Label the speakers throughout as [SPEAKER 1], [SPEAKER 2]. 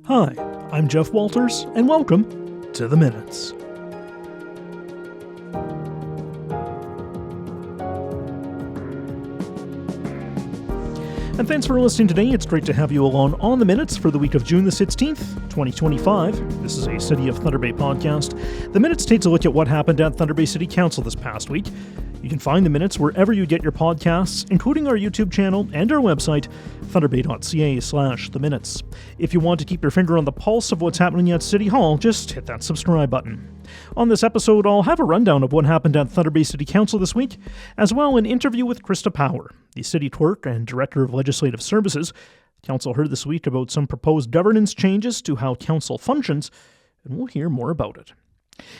[SPEAKER 1] Hi, I'm Jeff Walters, and welcome to The Minutes. And thanks for listening today. It's great to have you along on The Minutes for the week of June the 16th, 2025. This is a City of Thunder Bay podcast. The Minutes takes a look at what happened at Thunder Bay City Council this past week. You can find The Minutes wherever you get your podcasts, including our YouTube channel and our website, thunderbay.ca/The Minutes. If you want to keep your finger on the pulse of what's happening at City Hall, just hit that subscribe button. On this episode, I'll have a rundown of what happened at Thunder Bay City Council this week, as well as an interview with Krista Power, the City Clerk and Director of Legislative Services. Council heard this week about some proposed governance changes to how Council functions, and we'll hear more about it.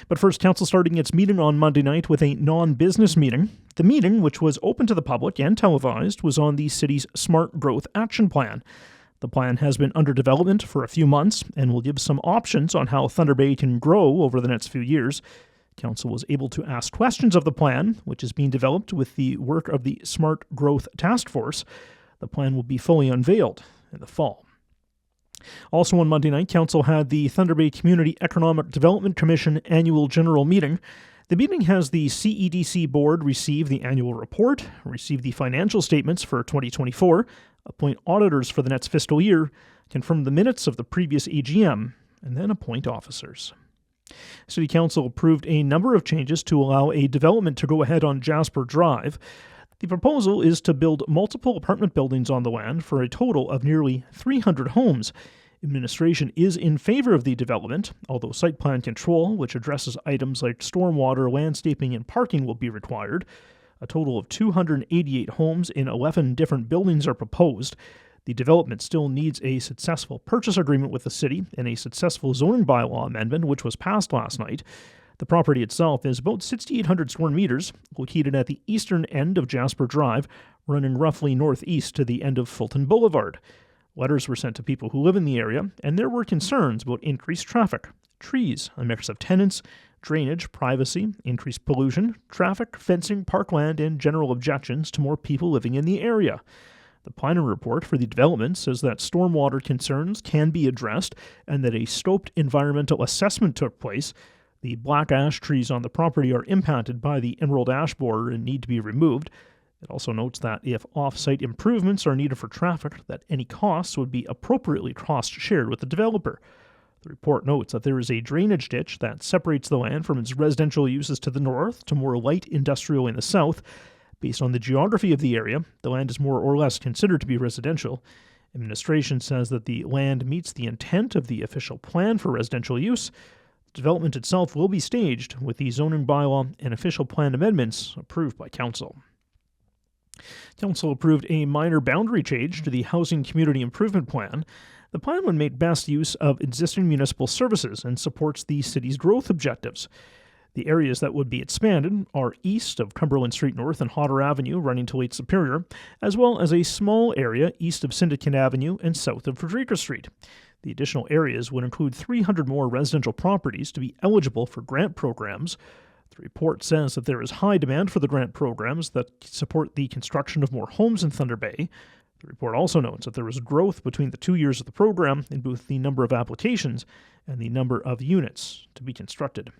[SPEAKER 1] But first, Council starting its meeting on Monday night with a non-business meeting. The meeting, which was open to the public and televised, was on the city's Smart Growth Action Plan. The plan has been under development for a few months and will give some options on how Thunder Bay can grow over the next few years. Council was able to ask questions of the plan, which is being developed with the work of the Smart Growth Task Force. The plan will be fully unveiled in the fall. Also on Monday night, Council had the Thunder Bay Community Economic Development Commission Annual General Meeting. The meeting has the CEDC Board receive the annual report, receive the financial statements for 2024, appoint auditors for the next fiscal year, confirm the minutes of the previous AGM, and then appoint officers. City Council approved a number of changes to allow a development to go ahead on Jasper Drive. The proposal is to build multiple apartment buildings on the land for a total of nearly 300 homes. Administration is in favor of the development, although site plan control, which addresses items like stormwater, landscaping, and parking, will be required. A total of 288 homes in 11 different buildings are proposed. The development still needs a successful purchase agreement with the city and a successful zoning bylaw amendment, which was passed last night. The property itself is about 6,800 square meters, located at the eastern end of Jasper Drive, running roughly northeast to the end of Fulton Boulevard. Letters were sent to people who live in the area, and there were concerns about increased traffic, trees, a mix of tenants, drainage, privacy, increased pollution, traffic, fencing, parkland, and general objections to more people living in the area. The planning report for the development says that stormwater concerns can be addressed and that a scoped environmental assessment took place. The black ash trees on the property are impacted by the emerald ash borer and need to be removed. It also notes that if off-site improvements are needed for traffic, that any costs would be appropriately cost-shared with the developer. The report notes that there is a drainage ditch that separates the land from its residential uses to the north to more light industrial in the south. Based on the geography of the area, the land is more or less considered to be residential. Administration says that the land meets the intent of the official plan for residential use. The development itself will be staged with the zoning bylaw and official plan amendments approved by Council. Council approved a minor boundary change to the Housing Community Improvement Plan. The plan would make best use of existing municipal services and supports the city's growth objectives. The areas that would be expanded are east of Cumberland Street North and Hodder Avenue running to Lake Superior, as well as a small area east of Syndicate Avenue and south of Frederica Street. The additional areas would include 300 more residential properties to be eligible for grant programs. The report says that there is high demand for the grant programs that support the construction of more homes in Thunder Bay. The report also notes that there is growth between the 2 years of the program in both the number of applications and the number of units to be constructed.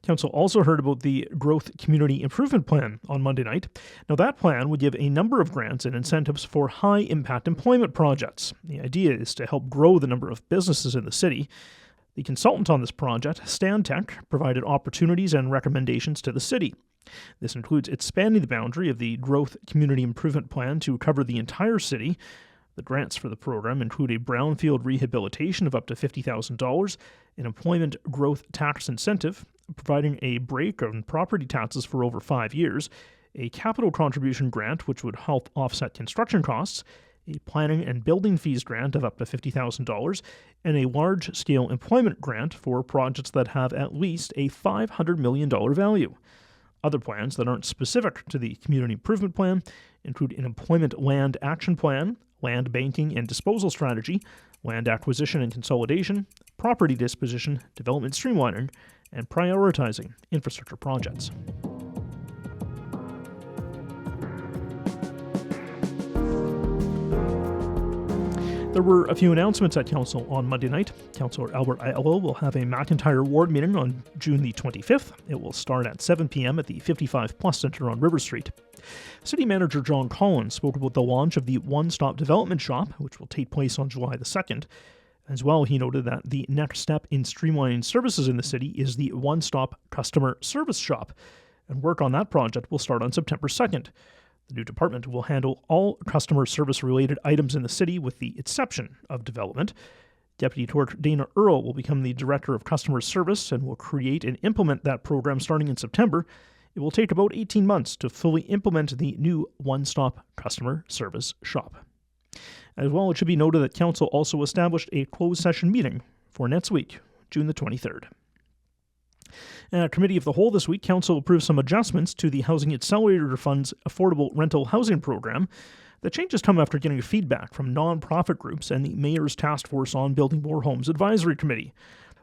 [SPEAKER 1] Council also heard about the Growth Community Improvement Plan on Monday night. Now, that plan would give a number of grants and incentives for high-impact employment projects. The idea is to help grow the number of businesses in the city. The consultant on this project, Stantec, provided opportunities and recommendations to the city. This includes expanding the boundary of the Growth Community Improvement Plan to cover the entire city. The grants for the program include a brownfield rehabilitation of up to $50,000, an employment growth tax incentive, providing a break on property taxes for over 5 years, a capital contribution grant which would help offset construction costs, a planning and building fees grant of up to $50,000, and a large-scale employment grant for projects that have at least a $500 million value. Other plans that aren't specific to the Community Improvement Plan include an employment land action plan, land banking and disposal strategy, land acquisition and consolidation, property disposition, development streamlining, and prioritizing infrastructure projects. There were a few announcements at Council on Monday night. Councillor Albert Aiello will have a McIntyre Ward meeting on June the 25th. It will start at 7 p.m. at the 55 Plus Centre on River Street. City Manager John Collins spoke about the launch of the One-Stop Development Shop, which will take place on July the 2nd. As well, he noted that the next step in streamlining services in the city is the One-Stop Customer Service Shop, and work on that project will start on September 2nd. The new department will handle all customer service-related items in the city with the exception of development. Deputy Clerk Dana Earle will become the Director of Customer Service and will create and implement that program starting in September. It will take about 18 months to fully implement the new One-Stop Customer Service Shop. As well, it should be noted that Council also established a closed session meeting for next week, June the 23rd. At Committee of the Whole this week, Council approved some adjustments to the Housing Accelerator Fund's affordable rental housing program. The changes come after getting feedback from non-profit groups and the Mayor's Task Force on Building More Homes Advisory Committee.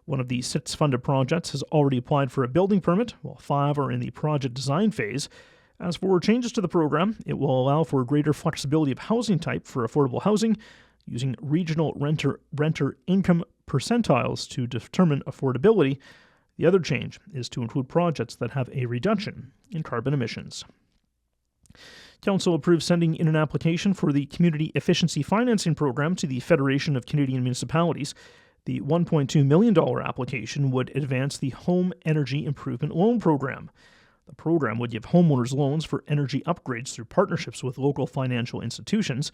[SPEAKER 1] One of the 6 funded projects has already applied for a building permit, while 5 are in the project design phase. As for changes to the program, it will allow for greater flexibility of housing type for affordable housing, using regional renter income percentiles to determine affordability. The other change is to include projects that have a reduction in carbon emissions. Council approved sending in an application for the Community Efficiency Financing Program to the Federation of Canadian Municipalities. The $1.2 million application would advance the Home Energy Improvement Loan Program. The program would give homeowners loans for energy upgrades through partnerships with local financial institutions.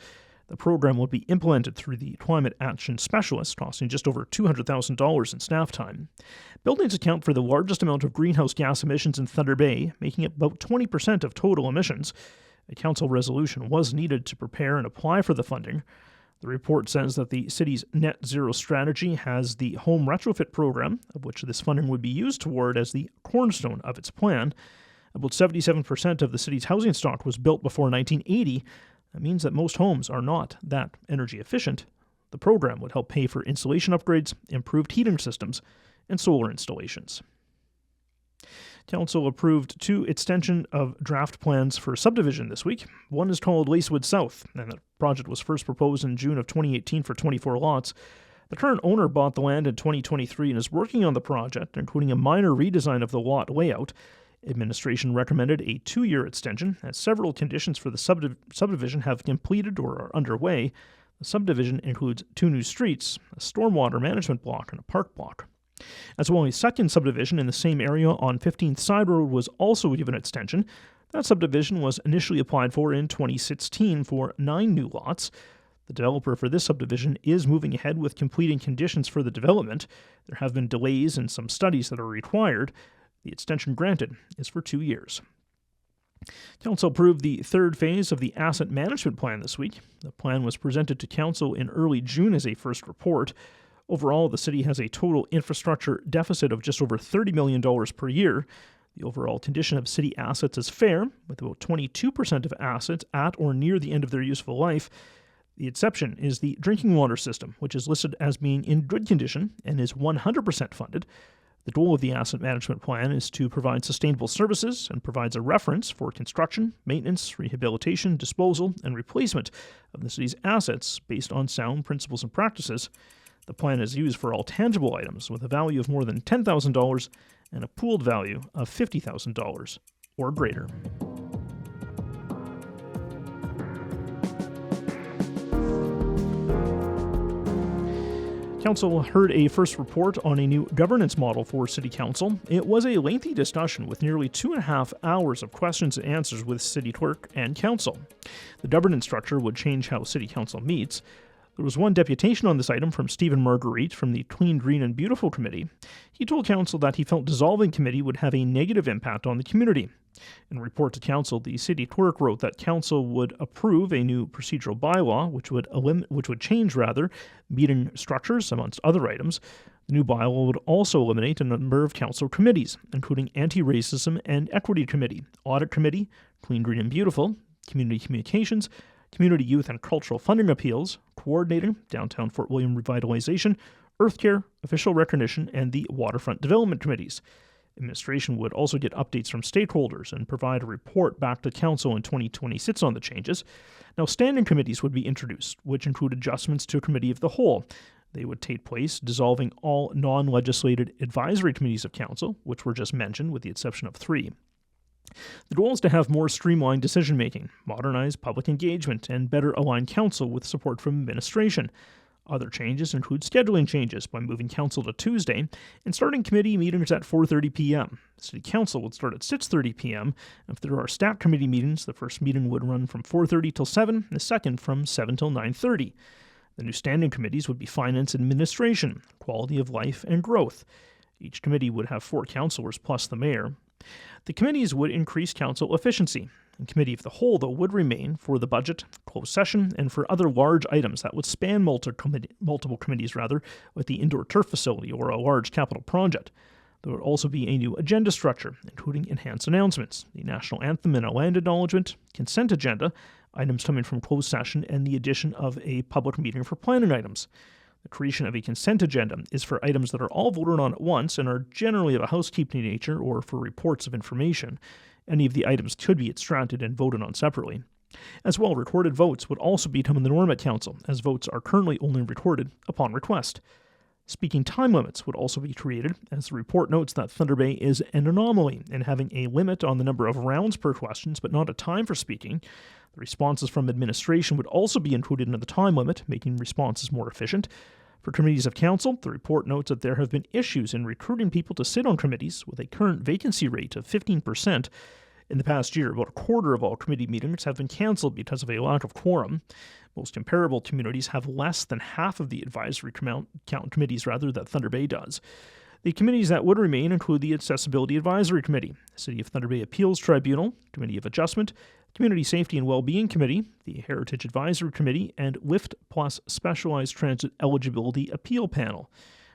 [SPEAKER 1] The program would be implemented through the Climate Action Specialist, costing just over $200,000 in staff time. Buildings account for the largest amount of greenhouse gas emissions in Thunder Bay, making up about 20% of total emissions. A council resolution was needed to prepare and apply for the funding. The report says that the city's net zero strategy has the home retrofit program, of which this funding would be used toward as the cornerstone of its plan. About 77% of the city's housing stock was built before 1980. That means that most homes are not that energy efficient. The program would help pay for insulation upgrades, improved heating systems, and solar installations. Council approved 2 extension of draft plans for Subdivision this week. One is called Lacewood South, and the project was first proposed in June of 2018 for 24 lots. The current owner bought the land in 2023 and is working on the project, including a minor redesign of the lot layout. Administration recommended a 2-year extension, as several conditions for the subdivision have completed or are underway. The subdivision includes 2 new streets, a stormwater management block, and a park block. As well, a second subdivision in the same area on 15th Side Road was also given an extension. That subdivision was initially applied for in 2016 for 9 new lots. The developer for this subdivision is moving ahead with completing conditions for the development. There have been delays in some studies that are required. The extension granted is for 2 years. Council approved the 3rd phase of the Asset Management Plan this week. The plan was presented to Council in early June as a first report. Overall, the city has a total infrastructure deficit of just over $30 million per year. The overall condition of city assets is fair, with about 22% of assets at or near the end of their useful life. The exception is the drinking water system, which is listed as being in good condition and is 100% funded. The goal of the Asset Management Plan is to provide sustainable services and provides a reference for construction, maintenance, rehabilitation, disposal, and replacement of the city's assets based on sound principles and practices. The plan is used for all tangible items with a value of more than $10,000 and a pooled value of $50,000 or greater. Council heard a first report on a new governance model for City Council. It was a lengthy discussion with nearly 2.5 hours of questions and answers with City Clerk and Council. The governance structure would change how City Council meets. There was one deputation on this item from Stephen Marguerite from the Clean, Green and Beautiful Committee. He told Council that he felt dissolving committee would have a negative impact on the community. In a report to Council, the City Clerk wrote that Council would approve a new procedural bylaw, which would change meeting structures, amongst other items. The new bylaw would also eliminate a number of Council committees, including Anti-Racism and Equity Committee, Audit Committee, Clean, Green and Beautiful, Community Communications, Community Youth and Cultural Funding Appeals, Coordinating, Downtown Fort William Revitalization, Earth Care, Official Recognition, and the Waterfront Development Committees. Administration would also get updates from stakeholders and provide a report back to Council in 2026 on the changes. Now, standing committees would be introduced, which include adjustments to a committee of the whole. They would take place, dissolving all non-legislated advisory committees of Council, which were just mentioned, with the exception of 3. The goal is to have more streamlined decision-making, modernize public engagement, and better align Council with support from administration. Other changes include scheduling changes by moving Council to Tuesday and starting committee meetings at 4:30 p.m. The City Council would start at 6:30 p.m. If there are staff committee meetings, the first meeting would run from 4:30 till 7, the second from 7 till 9:30. The new standing committees would be Finance and Administration, Quality of Life, and Growth. Each committee would have 4 councillors plus the mayor. The committees would increase council efficiency. The Committee of the Whole, though, would remain for the budget, closed session, and for other large items that would span multiple committees, like the indoor turf facility or a large capital project. There would also be a new agenda structure, including enhanced announcements, the national anthem and a land acknowledgement, consent agenda, items coming from closed session, and the addition of a public meeting for planning items. The creation of a consent agenda is for items that are all voted on at once and are generally of a housekeeping nature or for reports of information. Any of the items could be extracted and voted on separately. As well, recorded votes would also become the norm at Council, as votes are currently only recorded upon request. Speaking time limits would also be created, as the report notes that Thunder Bay is an anomaly in having a limit on the number of rounds per questions, but not a time for speaking. The responses from administration would also be included in the time limit, making responses more efficient. For committees of Council, the report notes that there have been issues in recruiting people to sit on committees, with a current vacancy rate of 15%. In the past year, about a quarter of all committee meetings have been cancelled because of a lack of quorum. Most comparable communities have less than half of the advisory committees that Thunder Bay does. The committees that would remain include the Accessibility Advisory Committee, City of Thunder Bay Appeals Tribunal, Committee of Adjustment, Community Safety and Wellbeing Committee, the Heritage Advisory Committee, and LIFT Plus Specialized Transit Eligibility Appeal Panel.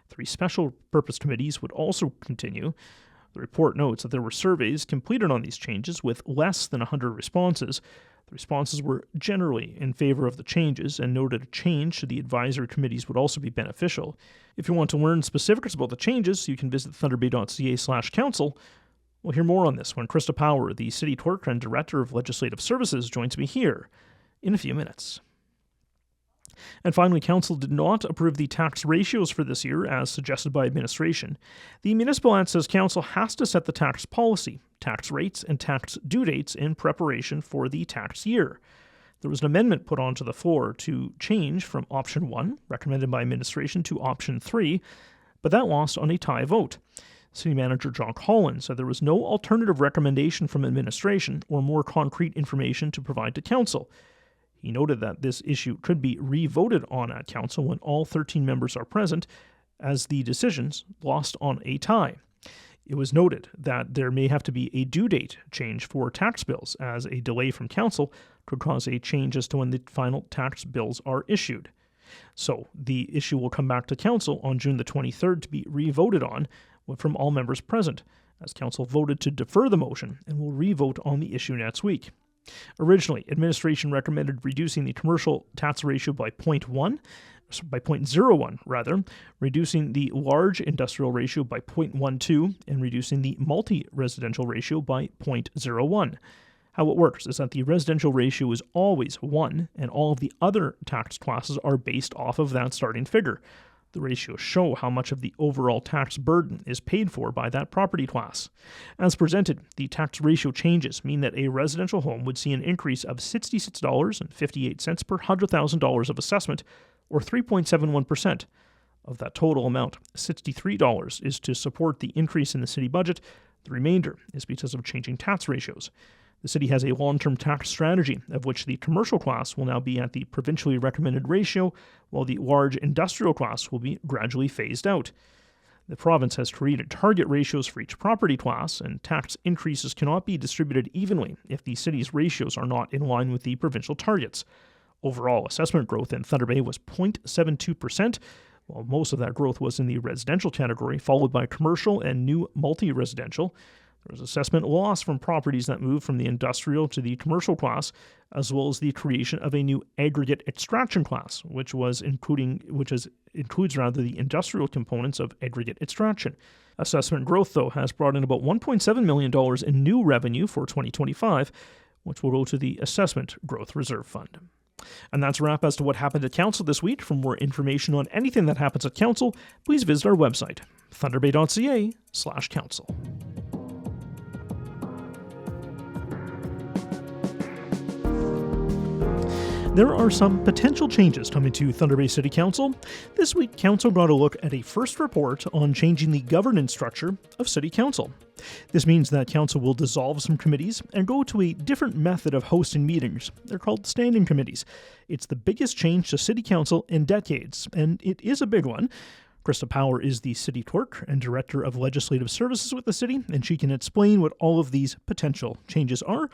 [SPEAKER 1] 3 special purpose committees would also continue. The report notes that there were surveys completed on these changes with less than 100 responses. The responses were generally in favor of the changes and noted a change to the advisory committees would also be beneficial. If you want to learn specifics about the changes, you can visit thunderbay.ca/council. We'll hear more on this when Krista Power, the City Clerk and Director of Legislative Services, joins me here in a few minutes. And finally, Council did not approve the tax ratios for this year as suggested by administration. The Municipal Act says Council has to set the tax policy, tax rates, and tax due dates in preparation for the tax year. There was an amendment put onto the floor to change from Option 1, recommended by administration, to Option 3, but that lost on a tie vote. City Manager John Collins said there was no alternative recommendation from administration or more concrete information to provide to Council. He noted that this issue could be re-voted on at Council when all 13 members are present, as the decisions lost on a tie. It was noted that there may have to be a due date change for tax bills, as a delay from Council could cause a change as to when the final tax bills are issued. So the issue will come back to Council on June the 23rd to be re-voted on from all members present, as Council voted to defer the motion and will re-vote on the issue next week. Originally, administration recommended reducing the commercial tax ratio by 0.01, reducing the large industrial ratio by 0.12, and reducing the multi-residential ratio by 0.01. How it works is that the residential ratio is always 1, and all of the other tax classes are based off of that starting figure. The ratios show how much of the overall tax burden is paid for by that property class. As presented, the tax ratio changes mean that a residential home would see an increase of $66.58 per $100,000 of assessment, or 3.71%. Of that total amount, $63 is to support the increase in the city budget. The remainder is because of changing tax ratios. The city has a long-term tax strategy, of which the commercial class will now be at the provincially recommended ratio, while the large industrial class will be gradually phased out. The province has created target ratios for each property class, and tax increases cannot be distributed evenly if the city's ratios are not in line with the provincial targets. Overall, assessment growth in Thunder Bay was 0.72%, while most of that growth was in the residential category, followed by commercial and new multi-residential. There was assessment loss from properties that moved from the industrial to the commercial class, as well as the creation of a new aggregate extraction class, which includes the industrial components of aggregate extraction. Assessment growth, though, has brought in about $1.7 million in new revenue for 2025, which will go to the Assessment Growth Reserve Fund. And that's a wrap as to what happened at Council this week. For more information on anything that happens at Council, please visit our website, thunderbay.ca/council. There are some potential changes coming to Thunder Bay City Council. This week, Council brought a look at a first report on changing the governance structure of City Council. This means that Council will dissolve some committees and go to a different method of hosting meetings. They're called standing committees. It's the biggest change to City Council in decades, and it is a big one. Krista Power is the City Clerk and Director of Legislative Services with the City, and she can explain what all of these potential changes are.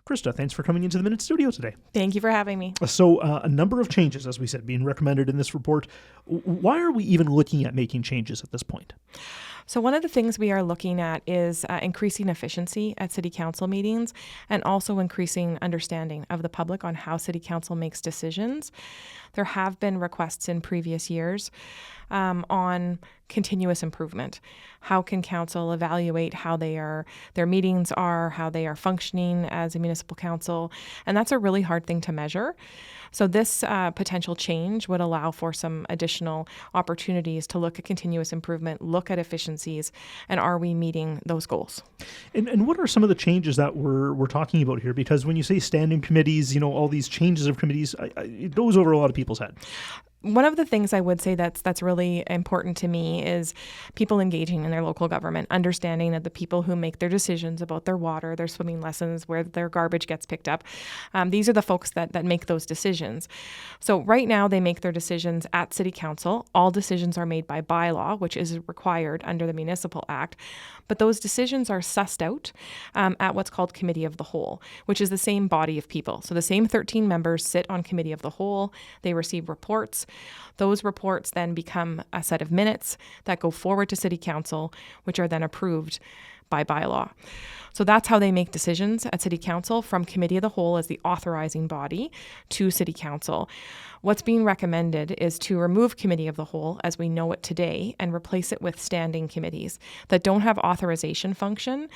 [SPEAKER 1] Krista, thanks for coming into the Minute Studio today.
[SPEAKER 2] Thank you for having me.
[SPEAKER 1] So a number of changes, as we said, being recommended in this report. Why are we even looking at making changes at this point?
[SPEAKER 2] So one of the things we are looking at is increasing efficiency at City Council meetings and also increasing understanding of the public on how City Council makes decisions. There have been requests in previous years on continuous improvement. How can council evaluate how their meetings are, how they are functioning as a municipal council? And that's a really hard thing to measure. So this potential change would allow for some additional opportunities to look at continuous improvement, look at efficiencies, and are we meeting those goals?
[SPEAKER 1] And what are some of the changes that we're talking about here? Because when you say standing committees, all these changes of committees, it goes over a lot of people's head.
[SPEAKER 2] One of the things I would say that's really important to me is people engaging in their local government, understanding that the people who make their decisions about their water, their swimming lessons, where their garbage gets picked up, these are the folks that make those decisions. So right now they make their decisions at City Council. All decisions are made by bylaw, which is required under the Municipal Act. But those decisions are sussed out at what's called Committee of the Whole, which is the same body of people. So the same 13 members sit on Committee of the Whole. They receive reports. Those reports then become a set of minutes that go forward to City Council, which are then approved by bylaw. So that's how they make decisions at City Council, from Committee of the Whole as the authorizing body to City Council. What's being recommended is to remove Committee of the Whole as we know it today and replace it with standing committees that don't have authorization function,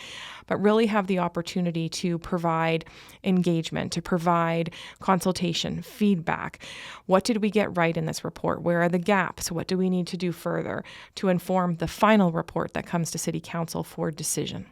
[SPEAKER 2] but really have the opportunity to provide engagement, to provide consultation, feedback. What did we get right in this report? Where are the gaps? What do we need to do further to inform the final report that comes to City Council for decision?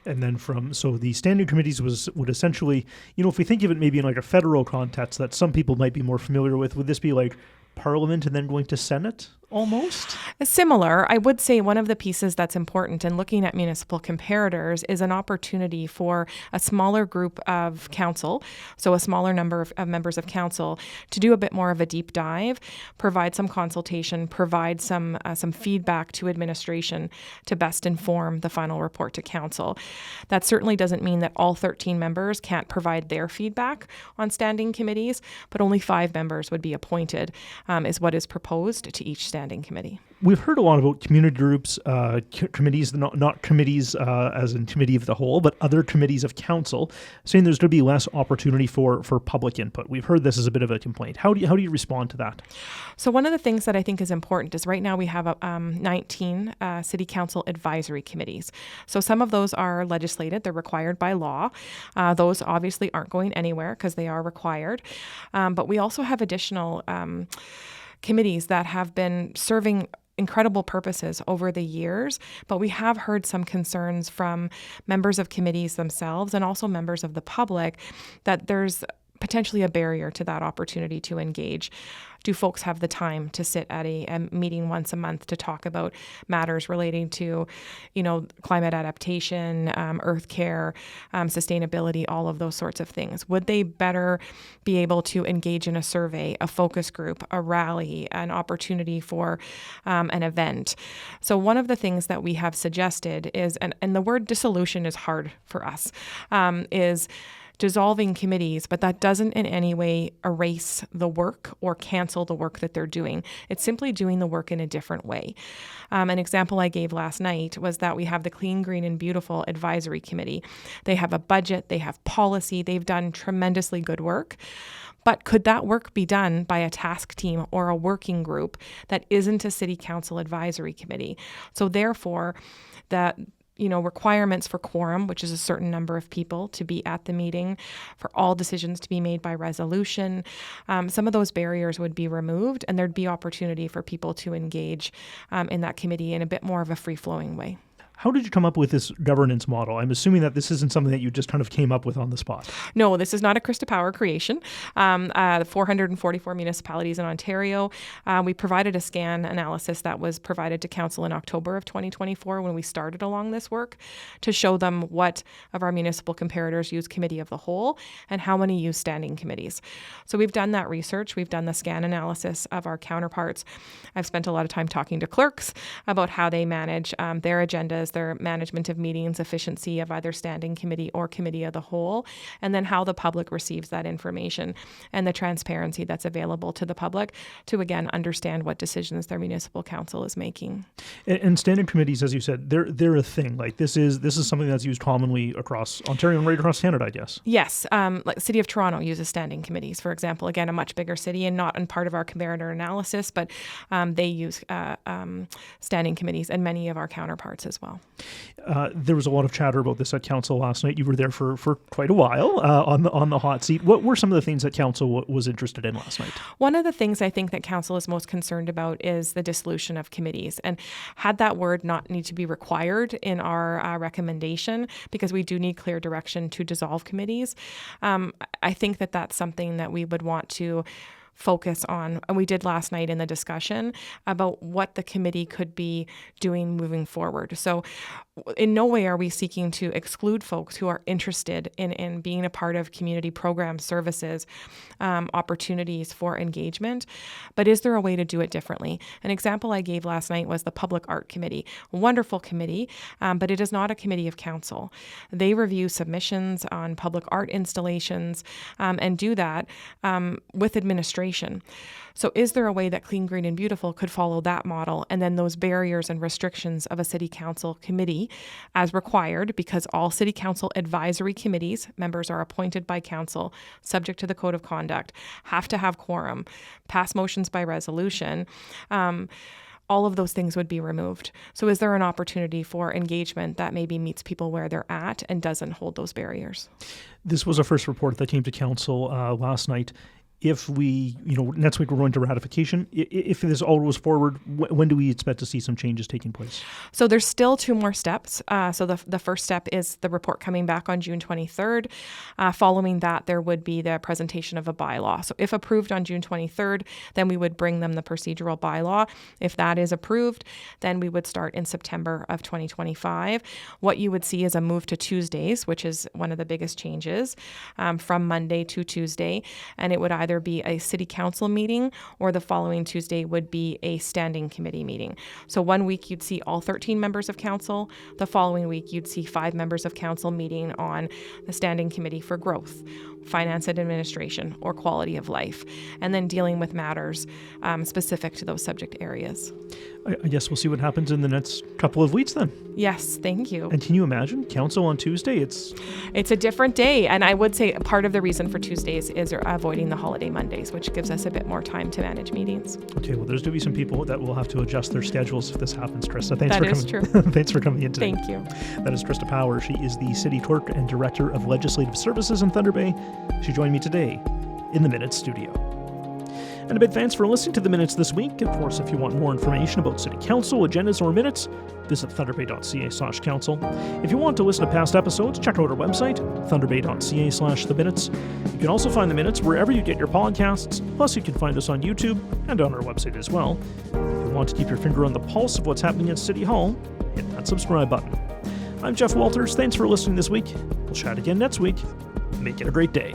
[SPEAKER 1] And then so the standing committees would essentially, if we think of it maybe in like a federal context that some people might be more familiar with, would this be like Parliament and then going to Senate almost?
[SPEAKER 2] Similar. I would say one of the pieces that's important in looking at municipal comparators is an opportunity for a smaller group of council, so a smaller number of members of council, to do a bit more of a deep dive, provide some consultation, provide some feedback to administration to best inform the final report to council. That certainly doesn't mean that all 13 members can't provide their feedback on standing committees, but only 5 members would be appointed, is what is proposed to each standing committee.
[SPEAKER 1] We've heard a lot about community groups, committees, not committees as in Committee of the Whole, but other committees of council, saying there's going to be less opportunity for public input. We've heard this as a bit of a complaint. How do you respond to that?
[SPEAKER 2] So one of the things that I think is important is right now we have 19 City Council advisory committees. So some of those are legislated. They're required by law. Those obviously aren't going anywhere because they are required. But we also have additional committees that have been serving incredible purposes over the years, but we have heard some concerns from members of committees themselves and also members of the public that there's potentially a barrier to that opportunity to engage. Do folks have the time to sit at a meeting once a month to talk about matters relating to, climate adaptation, earth care, sustainability, all of those sorts of things? Would they better be able to engage in a survey, a focus group, a rally, an opportunity for an event? So one of the things that we have suggested is, and the word dissolution is hard for us, is dissolving committees, but that doesn't in any way erase the work or cancel the work that they're doing. It's simply doing the work in a different way. An example I gave last night was that we have the Clean, Green and Beautiful Advisory Committee. They have a budget, they have policy, they've done tremendously good work. But could that work be done by a task team or a working group that isn't a city council advisory committee? So therefore, that requirements for quorum, which is a certain number of people to be at the meeting, for all decisions to be made by resolution, some of those barriers would be removed, and there'd be opportunity for people to engage in that committee in a bit more of a free-flowing way.
[SPEAKER 1] How did you come up with this governance model? I'm assuming that this isn't something that you just kind of came up with on the spot.
[SPEAKER 2] No, this is not a Krista Power creation. The 444 municipalities in Ontario, we provided a scan analysis that was provided to Council in October of 2024 when we started along this work to show them what of our municipal comparators use committee of the whole and how many use standing committees. So we've done that research. We've done the scan analysis of our counterparts. I've spent a lot of time talking to clerks about how they manage their agendas, their management of meetings, efficiency of either standing committee or committee of the whole, and then how the public receives that information and the transparency that's available to the public to, again, understand what decisions their municipal council is making.
[SPEAKER 1] And standing committees, as you said, they're a thing. Like this is something that's used commonly across Ontario and right across Canada, I guess.
[SPEAKER 2] Yes. Like the City of Toronto uses standing committees, for example. Again, a much bigger city and not in part of our comparator analysis, but they use standing committees and many of our counterparts as well.
[SPEAKER 1] There was a lot of chatter about this at Council last night. You were there for quite a while on the hot seat. What were some of the things that Council was interested in last night?
[SPEAKER 2] One of the things I think that Council is most concerned about is the dissolution of committees. And had that word not need to be required in our recommendation, because we do need clear direction to dissolve committees, I think that that's something that we would want to focus on, and we did last night in the discussion about what the committee could be doing moving forward. So in no way are we seeking to exclude folks who are interested in being a part of community programs, services, opportunities for engagement, but is there a way to do it differently? An example I gave last night was the Public Art Committee, a wonderful committee, but it is not a committee of council. They review submissions on public art installations and do that with administration. So is there a way that Clean, Green and Beautiful could follow that model, and then those barriers and restrictions of a city council committee as required, because all city council advisory committees, members are appointed by council, subject to the code of conduct, have to have quorum, pass motions by resolution, all of those things would be removed. So is there an opportunity for engagement that maybe meets people where they're at and doesn't hold those barriers?
[SPEAKER 1] This was a first report that came to Council last night. If we, next week we're going to ratification. If this all goes forward, when do we expect to see some changes taking place?
[SPEAKER 2] So there's still two more steps. So the first step is the report coming back on June 23rd. Following that, there would be the presentation of a bylaw. So if approved on June 23rd, then we would bring them the procedural bylaw. If that is approved, then we would start in September of 2025. What you would see is a move to Tuesdays, which is one of the biggest changes, from Monday to Tuesday. And it would either be a city council meeting, or the following Tuesday would be a standing committee meeting. So one week you'd see all 13 members of council. The following week you'd see 5 members of council meeting on the standing committee for growth, finance and administration, or quality of life, and then dealing with matters specific to those subject areas.
[SPEAKER 1] I guess we'll see what happens in the next couple of weeks then.
[SPEAKER 2] Yes, thank you.
[SPEAKER 1] And can you imagine council on Tuesday? It's
[SPEAKER 2] a different day. And I would say part of the reason for Tuesdays is avoiding the holiday Mondays, which gives us a bit more time to manage meetings.
[SPEAKER 1] Okay, well, there's going to be some people that will have to adjust their schedules if this happens, Krista.
[SPEAKER 2] That is true.
[SPEAKER 1] Thanks for coming in today.
[SPEAKER 2] Thank you.
[SPEAKER 1] That is Krista Power. She is the City Clerk and Director of Legislative Services in Thunder Bay. She joined me today in the Minutes studio. And a big thanks for listening to the Minutes this week. Of course, if you want more information about City Council, agendas, or minutes, visit thunderbay.ca/council. If you want to listen to past episodes, check out our website, thunderbay.ca/the-minutes. You can also find the Minutes wherever you get your podcasts, plus you can find us on YouTube and on our website as well. If you want to keep your finger on the pulse of what's happening at City Hall, hit that subscribe button. I'm Jeff Walters. Thanks for listening this week. We'll chat again next week. Make it a great day.